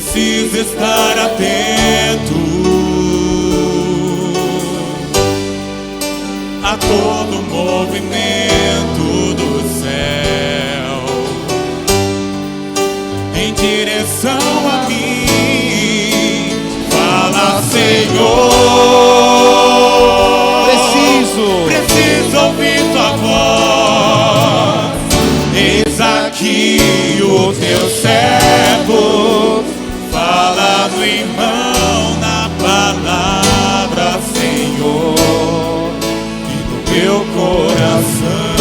Preciso estar atento a todo movimento do céu em direção a mim. Fala, Senhor. Preciso ouvir tua voz. Eis aqui o teu servo. Fala do irmão na palavra, Senhor, e no meu coração.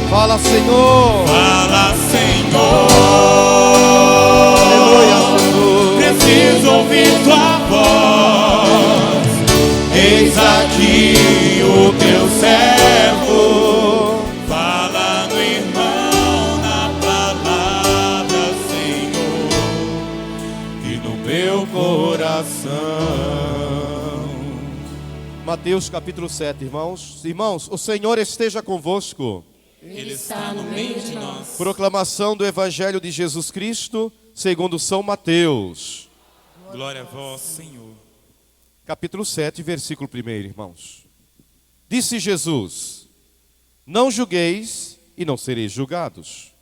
Fala, Senhor. Fala, Senhor. Aleluia, Jesus. Preciso ouvir tua voz. Eis aqui o teu servo. Fala no irmão na palavra, Senhor, e no meu coração. Mateus capítulo 7, irmãos. Irmãos, o Senhor esteja convosco. Ele está no meio de nós. Proclamação do Evangelho de Jesus Cristo, segundo São Mateus. Glória a vós, Senhor. Capítulo 7, versículo 1, irmãos. Disse Jesus: não julgueis e não sereis julgados.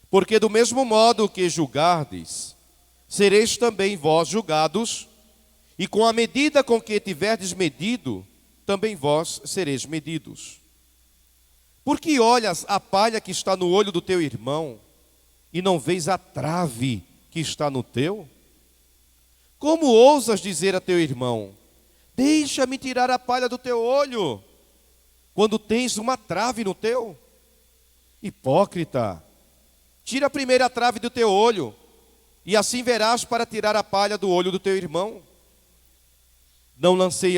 Porque do mesmo modo que julgardes, sereis também vós julgados, e com a medida com que tiverdes medido, também vós sereis medidos. Porque olhas a palha que está no olho do teu irmão, e não vês a trave que está no teu? Como ousas dizer a teu irmão: deixa-me tirar a palha do teu olho, quando tens uma trave no teu? Hipócrita, tira primeiro a trave do teu olho, e assim verás para tirar a palha do olho do teu irmão. Não lanceis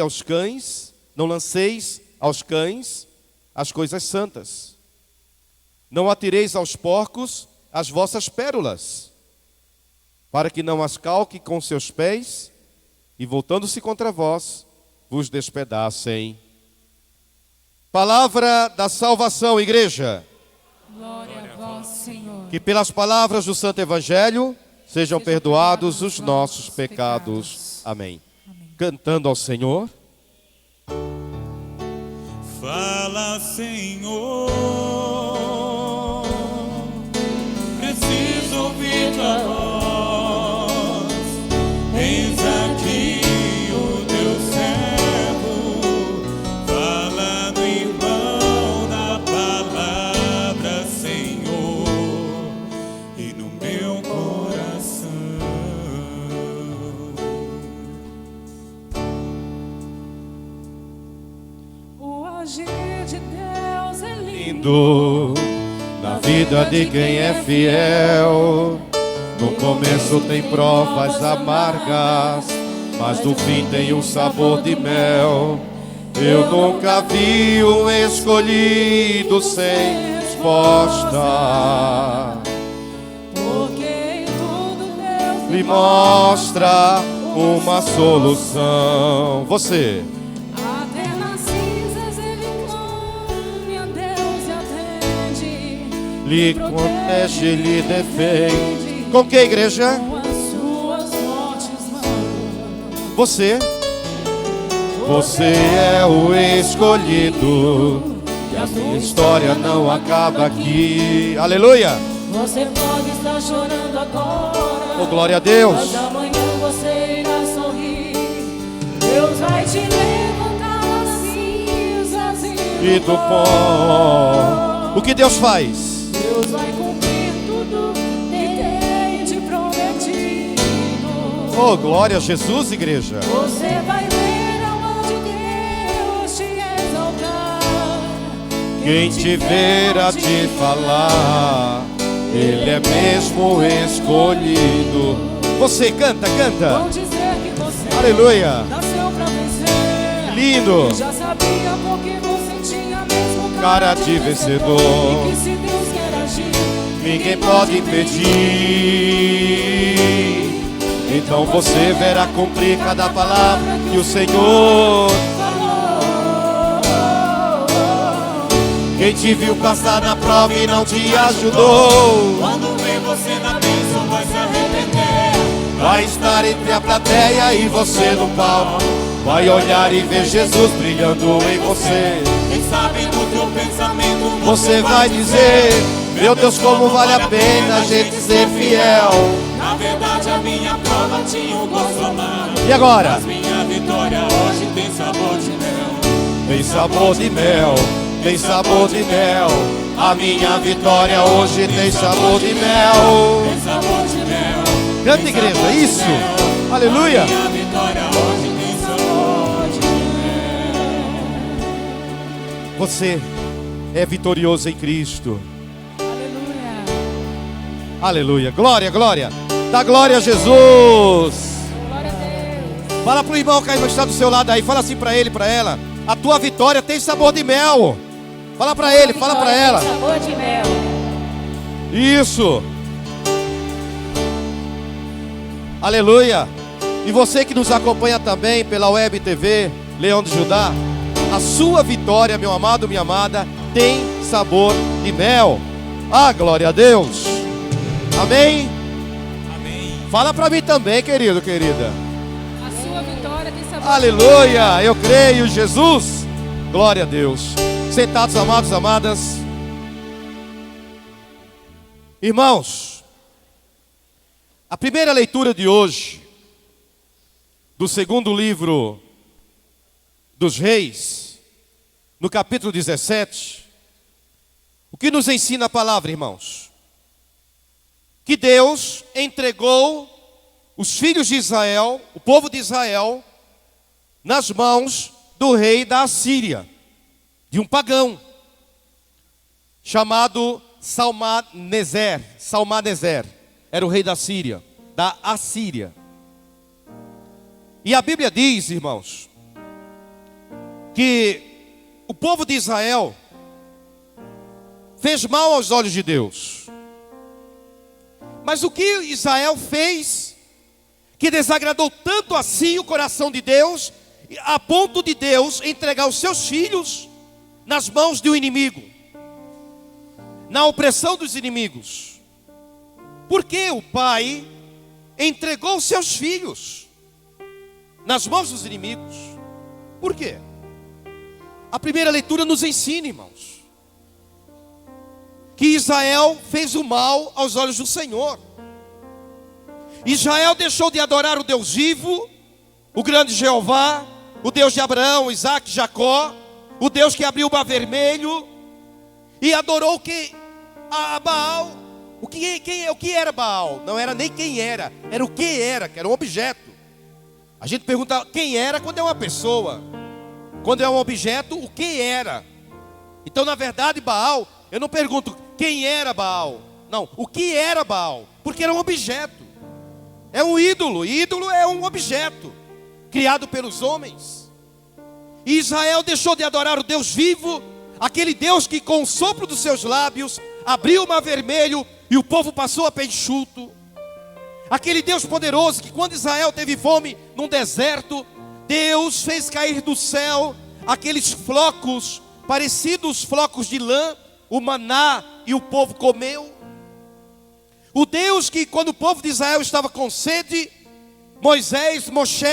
aos cães as coisas santas. Não atireis aos porcos as vossas pérolas, para que não as calque com seus pés, e voltando-se contra vós, vos despedacem. Palavra da salvação, igreja. Glória a vós, Senhor. Que pelas palavras do Santo Evangelho sejam perdoados os nossos pecados. Amém. Cantando ao Senhor. Fala, Senhor. Preciso ouvir tua voz. Eis aqui o teu servo. Fala no irmão na palavra, Senhor, e no meu coração. O agir de Deus é Lindo na vida de quem é fiel. No começo tem provas amargas, mas no fim tem um sabor de mel. Eu nunca vi um escolhido sem resposta, porque em tudo Deus me mostra uma solução. Você, até nas cinzas ele clame a Deus e atende, lhe protege, lhe defende. Com que, igreja? com as suas fortes mãos. Você é o escolhido, e a minha história não acaba aqui. Aleluia! Você pode estar chorando agora, Oh, glória a Deus! mas amanhã você irá sorrir. Deus vai te levantar das cinzas E do pó. O que Deus faz? Deus vai cumprir tudo que tem te prometido. Oh, glória a Jesus, igreja! Você vai ver aonde Deus te exaltar. Quem te ver a te falar, Ele é mesmo escolhido. Você canta, canta! Vão dizer que você Aleluia! nasceu pra vencer. Lindo! Já sabia porque você tinha mesmo Cara de vencedor. E que se Deus quer agir, Ninguém pode impedir. Então você verá cumprir cada palavra que o Senhor. Quem te viu passar na prova e não te ajudou, Quando vê você na bênção vai se arrepender. vai estar entre a plateia e você no palco. Vai olhar e ver Jesus brilhando em você. Quem sabe no teu pensamento Você vai dizer: meu Deus, como vale a pena a gente ser fiel. na verdade a minha prova tinha um gosto amargo. E agora? Mas minha vitória hoje tem sabor de mel. Tem sabor de mel, tem sabor de mel. A minha vitória hoje tem sabor de mel. Tem sabor de mel. Canta, igreja, isso. Aleluia. Minha vitória hoje tem sabor de mel. Você é vitorioso em Cristo. Aleluia. Aleluia. Glória, glória. Dá glória a Jesus. Glória a Deus. Fala pro irmão que está do seu lado aí. Fala assim pra ele, pra ela. A tua vitória tem sabor de mel. Fala pra ele, fala pra ela. Tem sabor de mel. Isso. Aleluia. E você que nos acompanha também pela Web TV Leão de Judá, a sua vitória, meu amado, minha amada, tem sabor de mel. Ah, glória a Deus. Amém. Amém. Fala pra mim também, querido, querida. A sua vitória tem sabor Aleluia. Eu creio, Jesus. Glória a Deus. Sentados, amados, amadas. Irmãos, a primeira leitura de hoje, do segundo livro dos Reis, no capítulo 17, o que nos ensina a palavra, irmãos? Que Deus entregou os filhos de Israel, o povo de Israel, nas mãos do rei da Assíria, de um pagão, chamado Salmaneser. Salmaneser era o rei da Síria, da Assíria. E a Bíblia diz, irmãos, que o povo de Israel fez mal aos olhos de Deus. Mas o que Israel fez que desagradou tanto assim o coração de Deus, a ponto de Deus entregar os seus filhos nas mãos do inimigo, na opressão dos inimigos? Porque o pai entregou os seus filhos nas mãos dos inimigos? Por quê? A primeira leitura nos ensina, irmãos, que Israel fez o mal aos olhos do Senhor. Israel deixou de adorar o Deus vivo, o grande Jeová, o Deus de Abraão, Isaac, Jacó, o Deus que abriu o mar vermelho, e adorou a Baal. O que era Baal? Não era nem quem era o que era um objeto. A gente pergunta quem era quando é uma pessoa. Quando é um objeto, o que era? Então, na verdade, Baal, eu não pergunto quem era Baal. Não, o que era Baal? Porque era um objeto. É um ídolo. Ídolo é um objeto criado pelos homens. E Israel deixou de adorar o Deus vivo, aquele Deus que com o sopro dos seus lábios abriu o mar vermelho e o povo passou a pé enxuto. Aquele Deus poderoso que quando Israel teve fome num deserto, Deus fez cair do céu aqueles flocos, parecidos flocos de lã, o maná, e o povo comeu. O Deus que quando o povo de Israel estava com sede, Moshe,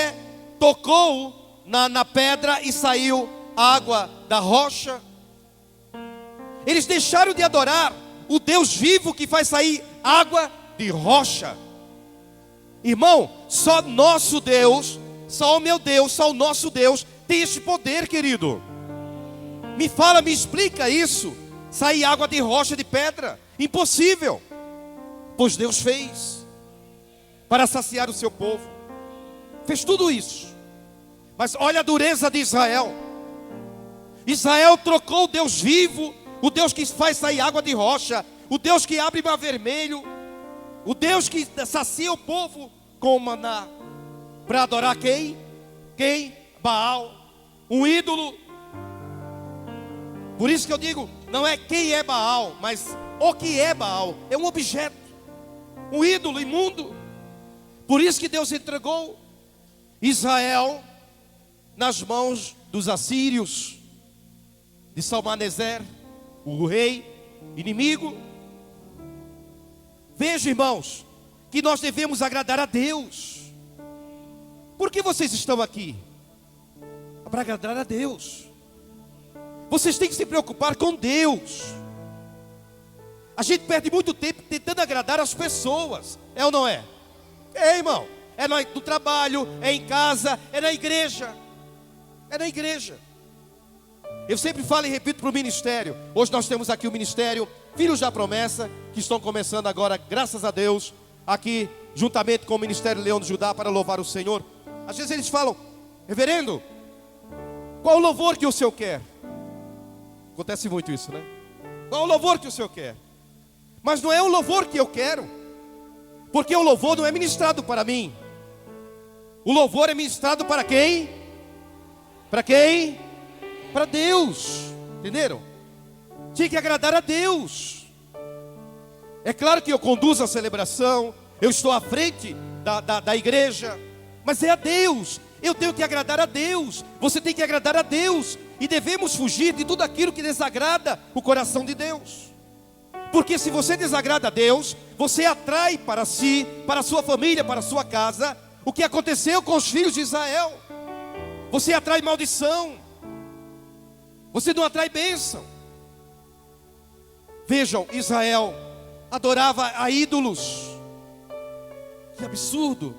tocou na pedra e saiu água da rocha. Eles deixaram de adorar o Deus vivo que faz sair água de rocha. Irmão, só nosso Deus, só o meu Deus, só o nosso Deus tem esse poder, querido. Me fala, me explica isso. Sair água de rocha, de pedra, impossível. Pois Deus fez para saciar o seu povo. Fez tudo isso. Mas olha a dureza de Israel. Israel trocou o Deus vivo, o Deus que faz sair água de rocha, o Deus que abre mar vermelho, o Deus que sacia o povo com maná, para adorar quem? Quem? Baal, um ídolo. Por isso que eu digo, não é quem é Baal, mas o que é Baal. É um objeto, um ídolo imundo. Por isso que Deus entregou Israel nas mãos dos assírios, de Salmaneser. o rei inimigo. Veja, irmãos, que nós devemos agradar a Deus. Por que vocês estão aqui? Para agradar a Deus. Vocês têm que se preocupar com Deus. A gente perde muito tempo tentando agradar as pessoas. É ou não é? É, irmão. É no trabalho, é em casa, é na igreja. É na igreja. Eu sempre falo e repito para o ministério. Hoje nós temos aqui o ministério Filhos da Promessa, que estão começando agora, graças a Deus, aqui juntamente com o Ministério Leão de Judá, para louvar o Senhor. Às vezes eles falam: reverendo, qual o louvor que o Senhor quer? Acontece muito isso, né? Qual o louvor que o Senhor quer? Mas não é o louvor que eu quero, porque o louvor não é ministrado para mim. O louvor é ministrado para quem? Para quem? Para Deus. Entenderam? Tinha que agradar a Deus. É claro que eu conduzo a celebração, eu estou à frente da igreja, mas é a Deus. Eu tenho que agradar a Deus. Você tem que agradar a Deus. E devemos fugir de tudo aquilo que desagrada o coração de Deus. Porque se você desagrada a Deus, você atrai para si, para a sua família, para a sua casa, o que aconteceu com os filhos de Israel. Você atrai maldição. Você não atrai bênção. Vejam, Israel adorava a ídolos. Que absurdo.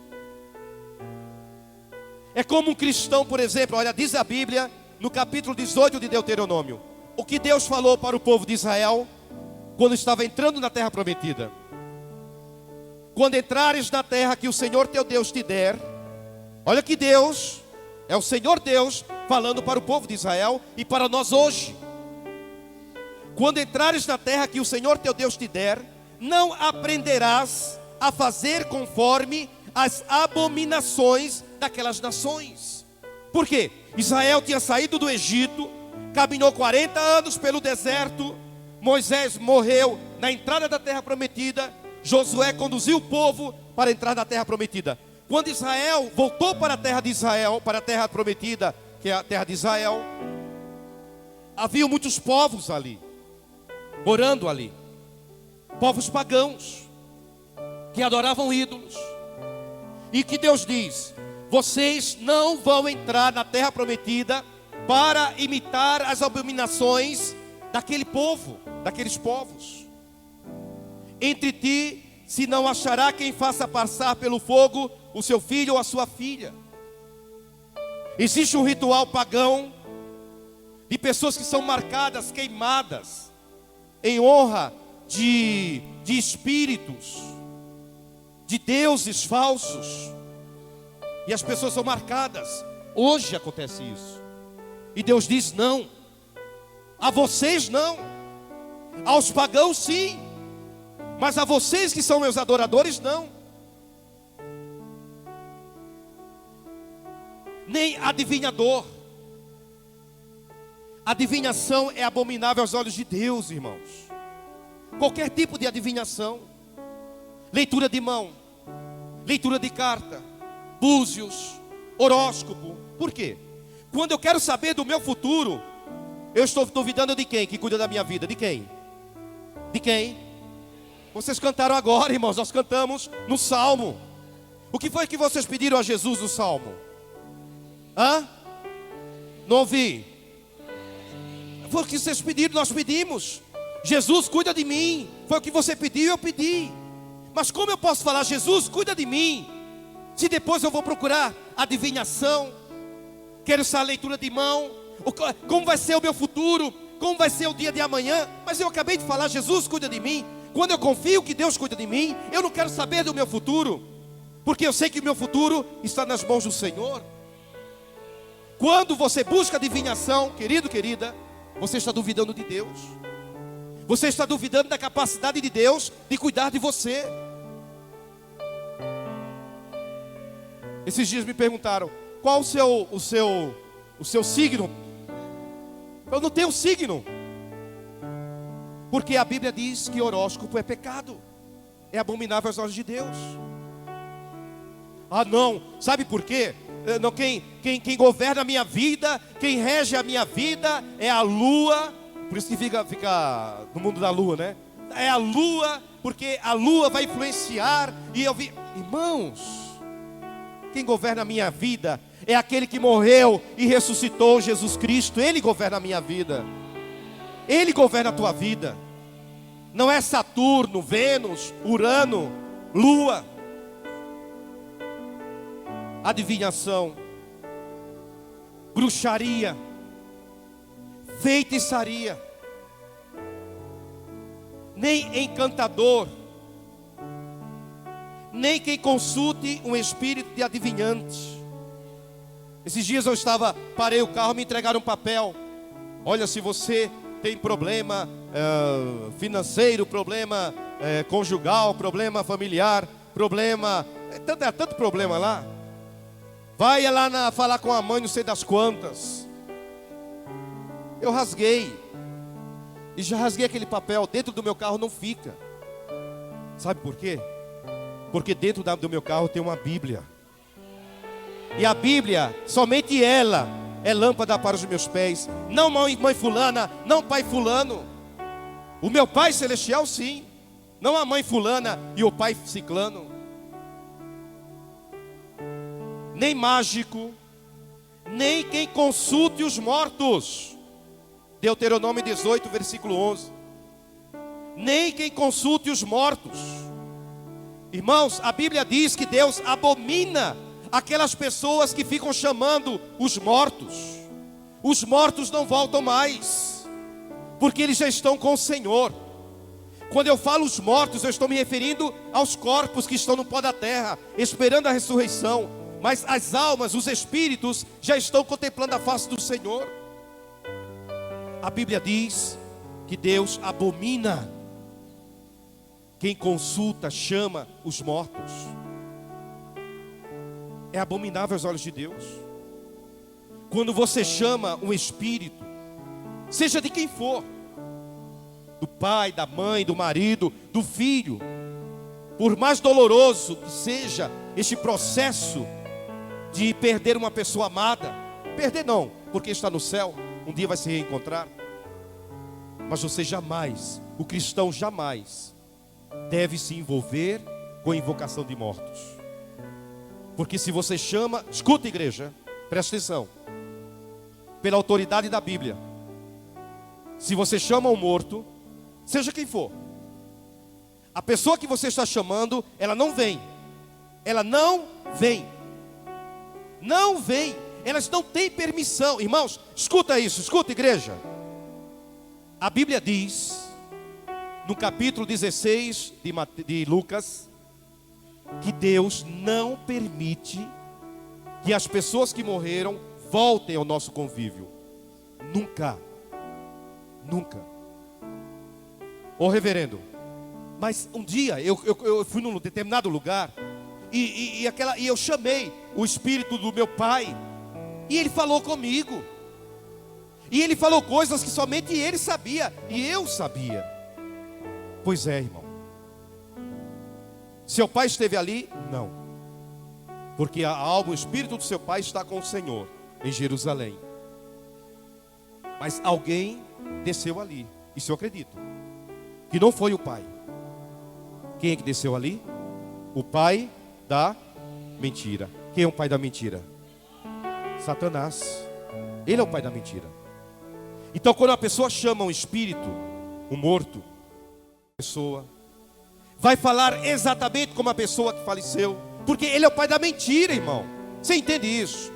É como um cristão, por exemplo, olha, diz a Bíblia, no capítulo 18 de Deuteronômio, o que Deus falou para o povo de Israel, quando estava entrando na terra prometida: quando entrares na terra que o Senhor teu Deus te der. Olha que Deus, é o Senhor Deus falando para o povo de Israel e para nós hoje. Quando entrares na terra que o Senhor teu Deus te der, não aprenderás a fazer conforme as abominações daquelas nações. Por quê? Israel tinha saído do Egito, caminhou 40 anos pelo deserto, Moisés morreu na entrada da terra prometida, Josué conduziu o povo para entrar na terra prometida. Quando Israel voltou para a terra de Israel, para a terra prometida, que é a terra de Israel, havia muitos povos ali, morando ali, povos pagãos, que adoravam ídolos. E que Deus diz: vocês não vão entrar na terra prometida para imitar as abominações daquele povo, daqueles povos. Entre ti se não achará quem faça passar pelo fogo o seu filho ou a sua filha. Existe um ritual pagão de pessoas que são marcadas, queimadas, em honra de espíritos, de deuses falsos. E as pessoas são marcadas. Hoje acontece isso. E Deus diz: não. A vocês não. Aos pagãos sim. Mas a vocês que são meus adoradores, não. Nem adivinhador. Adivinhação é abominável aos olhos de Deus, irmãos. Qualquer tipo de adivinhação. Leitura de mão, leitura de carta, búzios, horóscopo. Por quê? Quando eu quero saber do meu futuro, eu estou duvidando de quem que cuida da minha vida? De quem? De quem? Vocês cantaram agora, irmãos. Nós cantamos no Salmo. O que foi que vocês pediram a Jesus no Salmo? Hã? Não ouvi. Foi o que vocês pediram, nós pedimos. Jesus, cuida de mim. Foi o que você pediu, eu pedi. Mas como eu posso falar: Jesus, cuida de mim, se depois eu vou procurar adivinhação, quero essa leitura de mão, como vai ser o meu futuro, como vai ser o dia de amanhã? Mas eu acabei de falar: Jesus, cuida de mim. Quando eu confio que Deus cuida de mim, eu não quero saber do meu futuro, porque eu sei que o meu futuro está nas mãos do Senhor. Quando você busca adivinhação, querido, querida, você está duvidando de Deus. Você está duvidando da capacidade de Deus de cuidar de você. Esses dias me perguntaram: qual o seu signo? Eu não tenho signo. Porque a Bíblia diz que horóscopo é pecado, é abominável aos olhos de Deus. Ah não, sabe por quê? Não, quem governa a minha vida, quem rege a minha vida é a lua, Por isso que fica no mundo da lua, né? É a lua, porque a lua vai influenciar. E eu vi, irmãos, quem governa a minha vida é aquele que morreu e ressuscitou, Jesus Cristo. Ele governa a minha vida. Ele governa a tua vida. Não é Saturno, Vênus, Urano, Lua. Adivinhação, bruxaria, feitiçaria, nem encantador, nem quem consulte um espírito de adivinhante. Esses dias parei o carro, me entregaram um papel. Olha, se você tem problema financeiro, problema conjugal, problema familiar, problema, tanto problema lá. Vai lá falar com a mãe, não sei das quantas. Eu rasguei. E já rasguei aquele papel. Dentro do meu carro não fica. Sabe por quê? Porque dentro do meu carro tem uma Bíblia. E a Bíblia, somente ela é lâmpada para os meus pés. Não mãe fulana, não pai fulano. O meu pai celestial sim. Não a mãe fulana e o pai ciclano. Nem mágico, nem quem consulte os mortos. Deuteronômio 18, versículo 11. Nem quem consulte os mortos. Irmãos, a Bíblia diz que Deus abomina aquelas pessoas que ficam chamando os mortos. Os mortos não voltam mais, porque eles já estão com o Senhor. Quando eu falo os mortos, eu estou me referindo aos corpos que estão no pó da terra, esperando a ressurreição. Mas as almas, os espíritos, já estão contemplando a face do Senhor. A Bíblia diz que Deus abomina quem consulta, chama os mortos. É abominável aos olhos de Deus. Quando você chama um espírito, seja de quem for, do pai, da mãe, do marido, do filho, por mais doloroso que seja este processo de perder uma pessoa amada, perder não, porque está no céu, um dia vai se reencontrar. Mas você jamais, o cristão jamais deve se envolver com a invocação de mortos. Porque se você chama, escuta igreja, presta atenção, pela autoridade da Bíblia, se você chama um morto, seja quem for, a pessoa que você está chamando, ela não vem. Ela não vem. Não vem. Elas não têm permissão. Irmãos, escuta isso, escuta igreja. A Bíblia diz, no capítulo 16 de Lucas, que Deus não permite que as pessoas que morreram voltem ao nosso convívio. Nunca. Nunca. Ô reverendo, mas um dia eu fui num determinado lugar e eu chamei o espírito do meu pai e ele falou comigo. E ele falou coisas que somente ele sabia e eu sabia. Pois é, irmão. Seu pai esteve ali? Não. Porque a alma, o espírito do seu pai está com o Senhor em Jerusalém. Mas alguém desceu ali. Isso eu acredito. Que não foi o pai. Quem é que desceu ali? O pai da mentira. Quem é o pai da mentira? Satanás. Ele é o pai da mentira. Então quando a pessoa chama um espírito, um morto, a pessoa vai falar exatamente como a pessoa que faleceu, porque ele é o pai da mentira, irmão. Você entende isso?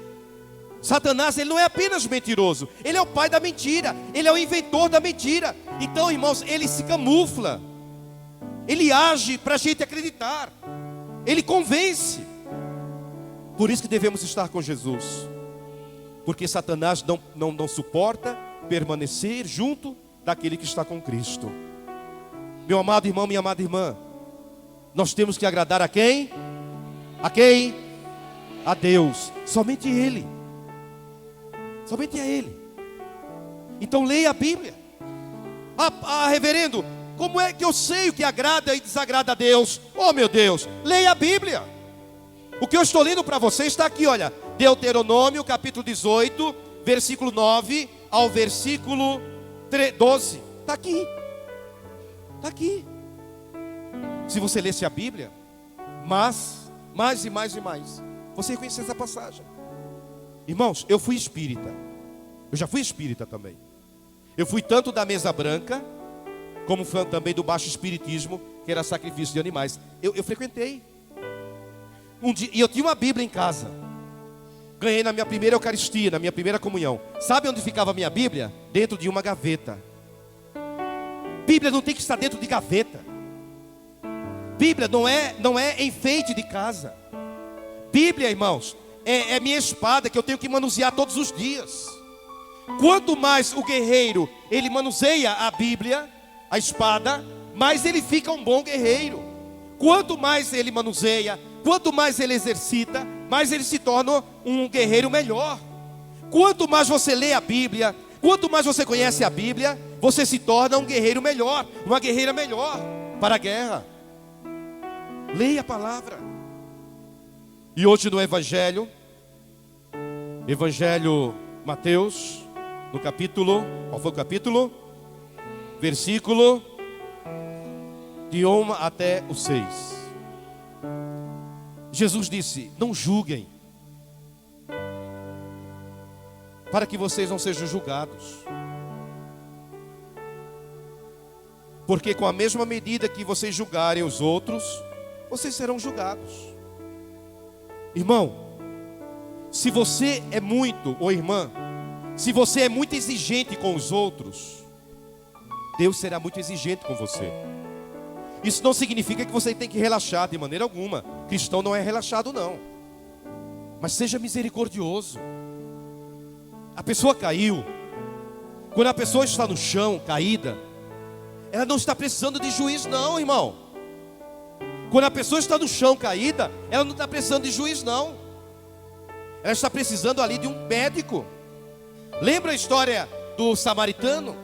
Satanás, ele não é apenas mentiroso, ele é o pai da mentira, ele é o inventor da mentira. Então, irmãos, ele se camufla, ele age para a gente acreditar, ele convence. Por isso que devemos estar com Jesus, porque Satanás não suporta permanecer junto daquele que está com Cristo. Meu amado irmão, minha amada irmã, nós temos que agradar a quem? A quem? A Deus, somente Ele. Somente a Ele. Então leia a Bíblia. Reverendo, como é que eu sei o que agrada e desagrada a Deus? Oh meu Deus, leia a Bíblia. O que eu estou lendo para você está aqui, olha. Deuteronômio capítulo 18, versículo 9 ao versículo 12. Está aqui. Está aqui. Se você lesse a Bíblia, mais e mais e mais, você reconhece essa passagem. Irmãos, eu fui espírita. Eu já fui espírita também. Eu fui tanto da mesa branca, como fui também do baixo espiritismo, que era sacrifício de animais. Eu frequentei. Um dia, e eu tinha uma Bíblia em casa. Ganhei na minha primeira Eucaristia, na minha primeira comunhão. Sabe onde ficava a minha Bíblia? Dentro de uma gaveta. Bíblia não tem que estar dentro de gaveta. Bíblia não é enfeite de casa. Bíblia, irmãos, é minha espada que eu tenho que manusear todos os dias. Quanto mais o guerreiro ele manuseia a Bíblia, a espada, mais ele fica um bom guerreiro. Quanto mais ele manuseia, quanto mais ele exercita, mais ele se torna um guerreiro melhor. Quanto mais você lê a Bíblia, quanto mais você conhece a Bíblia, você se torna um guerreiro melhor, uma guerreira melhor para a guerra. Leia a palavra. E hoje no Evangelho Mateus, no capítulo, qual foi o capítulo? Versículo de 1 até o 6. Jesus disse: não julguem, para que vocês não sejam julgados. Porque com a mesma medida que vocês julgarem os outros, vocês serão julgados. Irmão, se você é muito, ou irmã, se você é muito exigente com os outros, Deus será muito exigente com você. Isso não significa que você tem que relaxar de maneira alguma. Cristão não é relaxado, não. Mas seja misericordioso. A pessoa caiu. Quando a pessoa está no chão, caída, ela não está precisando de juiz, não, irmão. Quando a pessoa está no chão caída, ela não está precisando de juiz, não. Ela está precisando ali de um médico. Lembra a história do samaritano?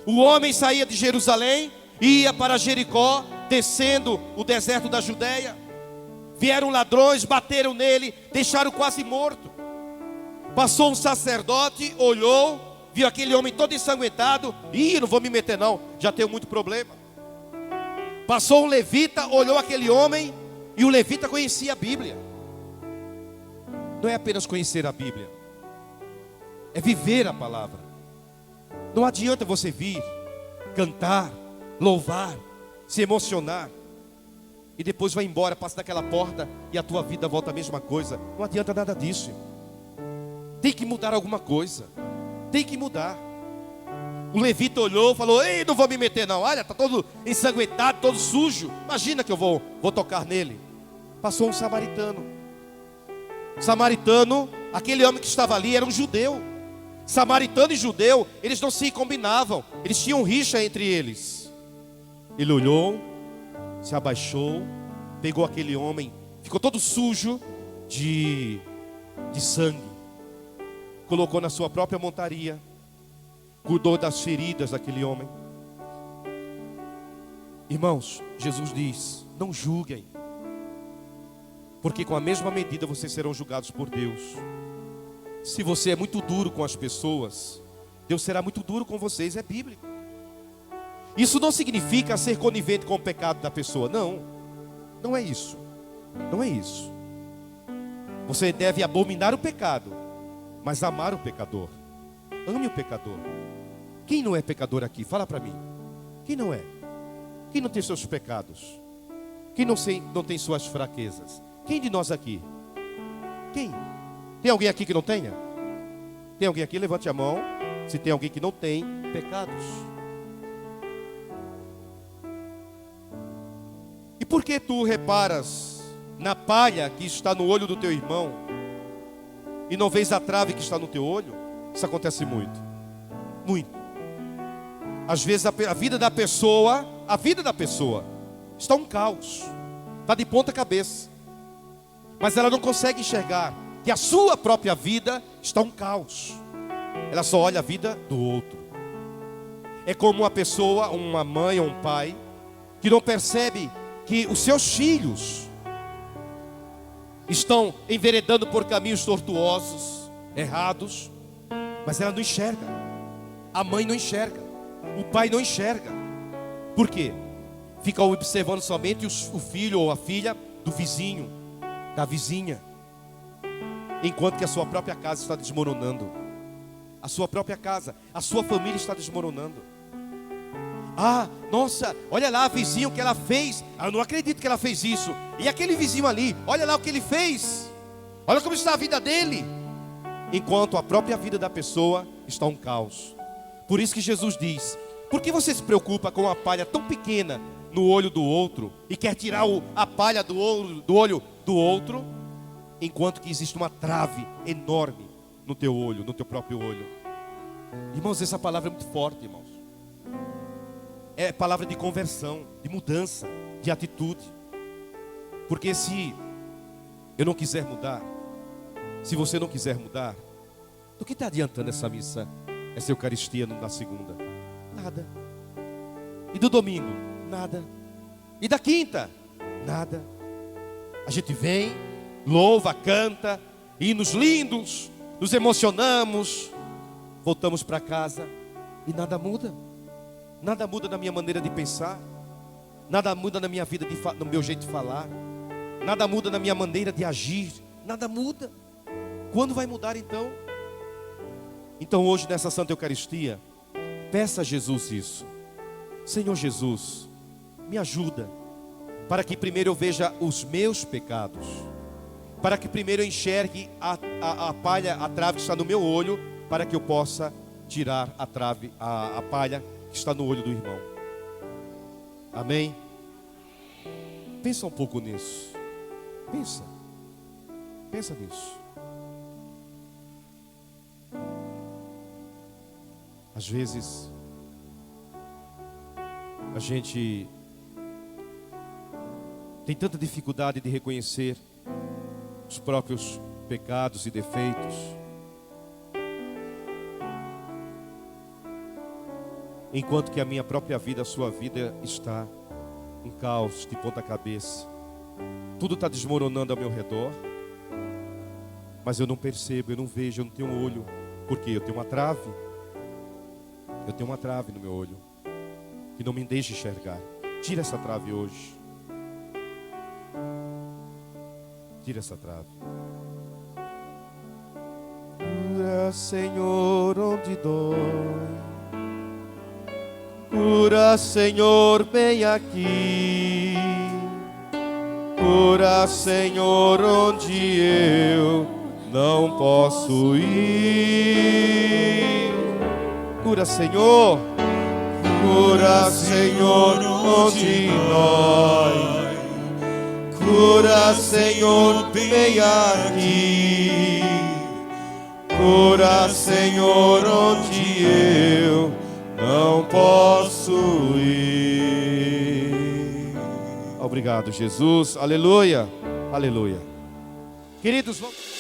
O homem saía de Jerusalém, ia para Jericó, descendo o deserto da Judéia. Vieram ladrões, bateram nele, deixaram quase morto. Passou um sacerdote, olhou, viu aquele homem todo ensanguentado. Ih, não vou me meter não, já tenho muito problema. Passou um levita, olhou aquele homem, e o levita conhecia a Bíblia. Não é apenas conhecer a Bíblia, é viver a palavra. Não adianta você vir, cantar, louvar, se emocionar, e depois vai embora, passa daquela porta e a tua vida volta a mesma coisa. Não adianta nada disso. Tem que mudar alguma coisa. Tem que mudar. O levita olhou, falou: ei, não vou me meter não. Olha, está todo ensanguentado, todo sujo. Imagina que eu vou tocar nele. Passou um samaritano. Samaritano, aquele homem que estava ali era um judeu. Samaritano e judeu, eles não se combinavam. Eles tinham rixa entre eles. Ele olhou, se abaixou, pegou aquele homem, ficou todo sujo de sangue, colocou na sua própria montaria, cuidou das feridas daquele homem. Irmãos, Jesus diz: não julguem, porque com a mesma medida vocês serão julgados por Deus. Se você é muito duro com as pessoas, Deus será muito duro com vocês, é bíblico. Isso não significa ser conivente com o pecado da pessoa, não. Não é isso. Não é isso. Você deve abominar o pecado, mas amar o pecador. Ame o pecador. Quem não é pecador aqui? Fala para mim. Quem não é? Quem não tem seus pecados? Quem não tem suas fraquezas? Quem de nós aqui? Quem? Tem alguém aqui que não tenha? Tem alguém aqui? Levante a mão. Se tem alguém que não tem pecados. E por que tu reparas na palha que está no olho do teu irmão e não vês a trave que está no teu olho? Isso acontece muito. Muito. Às vezes a vida da pessoa está um caos. Está de ponta cabeça. Mas ela não consegue enxergar que a sua própria vida está um caos. Ela só olha a vida do outro. É como uma pessoa, uma mãe ou um pai, que não percebe que os seus filhos estão enveredando por caminhos tortuosos, errados, mas ela não enxerga. A mãe não enxerga, o pai não enxerga. Por quê? Fica observando somente o filho ou a filha do vizinho, da vizinha, enquanto que a sua própria casa está desmoronando. A sua própria casa, a sua família está desmoronando. Ah, nossa, olha lá, vizinho, o que ela fez. Eu não acredito que ela fez isso. E aquele vizinho ali, olha lá o que ele fez. Olha como está a vida dele. Enquanto a própria vida da pessoa está um caos. Por isso que Jesus diz: por que você se preocupa com uma palha tão pequena no olho do outro e quer tirar a palha do olho do outro, enquanto que existe uma trave enorme no teu olho, no teu próprio olho? Irmãos, essa palavra é muito forte, irmãos. É palavra de conversão, de mudança, de atitude. Porque se eu não quiser mudar, se você não quiser mudar, do que está adiantando essa missa, essa Eucaristia na segunda? Nada. E do domingo? Nada. E da quinta? Nada. A gente vem, louva, canta, hinos lindos, nos emocionamos, voltamos para casa e nada muda. Nada muda na minha maneira de pensar, nada muda na minha vida, no meu jeito de falar, nada muda na minha maneira de agir, nada muda. Quando vai mudar então? Então hoje nessa Santa Eucaristia, peça a Jesus isso. Senhor Jesus, me ajuda, para que primeiro eu veja os meus pecados, para que primeiro eu enxergue a palha, a trave que está no meu olho, para que eu possa tirar a trave, a palha que está no olho do irmão. Amém? Pensa um pouco nisso. Pensa nisso. Às vezes a gente tem tanta dificuldade de reconhecer os próprios pecados e defeitos, enquanto que a minha própria vida, a sua vida está um caos de ponta cabeça. Tudo está desmoronando ao meu redor, mas eu não percebo, eu não vejo, eu não tenho olho. Porque eu tenho uma trave. Eu tenho uma trave no meu olho que não me deixa enxergar. Tira essa trave hoje. Tira essa trave. Cura, Senhor, onde dói. Cura, Senhor, vem aqui. Cura, Senhor, onde eu não posso ir. Cura, Senhor. Cura, Senhor, onde dói. Cura, Senhor, vem aqui. Cura, Senhor, onde eu não posso ir. Obrigado, Jesus. Aleluia. Aleluia. Queridos, vamos...